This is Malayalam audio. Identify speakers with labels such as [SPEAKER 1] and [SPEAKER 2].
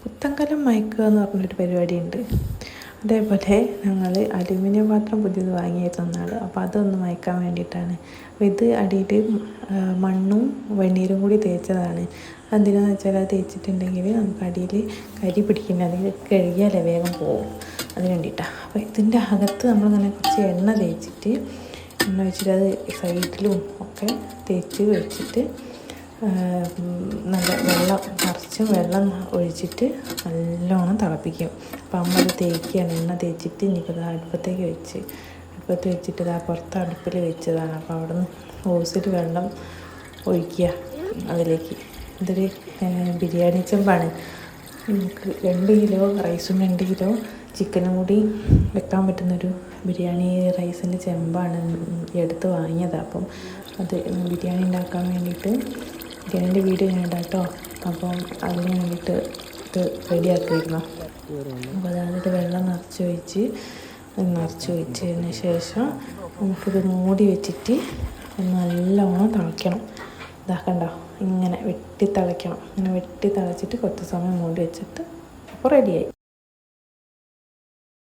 [SPEAKER 1] പുത്തൻകലം മയക്കുക എന്ന് പറഞ്ഞൊരു പരിപാടിയുണ്ട്. അതേപോലെ ഞങ്ങൾ അലുമിനിയം പാത്രം പുതിയത് വാങ്ങിയിരുന്നതാണ്. അപ്പോൾ അതൊന്ന് മയക്കാൻ വേണ്ടിയിട്ടാണ്. അപ്പോൾ ഇത് അടിയിൽ മണ്ണും വെണ്ണീരും കൂടി തേച്ചതാണ്. എന്തിനാന്ന് വെച്ചാൽ അത് തേച്ചിട്ടുണ്ടെങ്കിൽ നമുക്ക് അടിയിൽ കരി പിടിക്കില്ല, അല്ലെങ്കിൽ കഴുകിയാലേ വേഗം പോകും, അതിന് വേണ്ടിയിട്ടാണ്. അപ്പോൾ ഇതിൻ്റെ അകത്ത് നമ്മളിങ്ങനെ കുറച്ച് എണ്ണ തേച്ചിട്ട് അത് സൈഡിലും ഒക്കെ തേച്ച് വെച്ചിട്ട് നല്ല നിറച്ചും വെള്ളം ഒഴിച്ചിട്ട് നല്ലോണം തിളപ്പിക്കും. അപ്പം അമ്മ അത് തേക്കുകയാണ്, എണ്ണ തേച്ചിട്ട് ഇനിയിപ്പോൾ അത് അടുപ്പത്ത് വെച്ചിട്ട് ഇതാ പുറത്ത് അടുപ്പിൽ വെച്ചതാണ്. അപ്പോൾ അവിടെ നിന്ന് ഓസിൽ വെള്ളം ഒഴിക്കുക അതിലേക്ക്. ഇതൊരു ബിരിയാണി ചെമ്പാണ്. നമുക്ക് 2 കിലോ റൈസും 2 കിലോ ചിക്കനും കൂടി വെക്കാൻ പറ്റുന്നൊരു ബിരിയാണി റൈസിൻ്റെ ചെമ്പാണ് എടുത്ത് വാങ്ങിയത്. അപ്പം അത് ബിരിയാണി ഉണ്ടാക്കാൻ വേണ്ടിയിട്ട് ബിരിയാണീൻ്റെ വീഡിയോ ഞാൻ ഇടാം കേട്ടോ. അപ്പം അതിന് വേണ്ടിയിട്ട് ഇത് റെഡിയാക്കിയിരുന്നു. അപ്പോൾ അതായത് വെള്ളം നിറച്ച് ഒഴിച്ചതിന് ശേഷം നമുക്കിത് മൂടി വെച്ചിട്ട് നല്ലോണം തിളയ്ക്കണം. ഇതാക്കണ്ട, ഇങ്ങനെ വെട്ടി തിളയ്ക്കണം. ഇങ്ങനെ വെട്ടി തിളച്ചിട്ട് കുറച്ച് സമയം മൂടി വെച്ചിട്ട് അപ്പോൾ റെഡിയായി.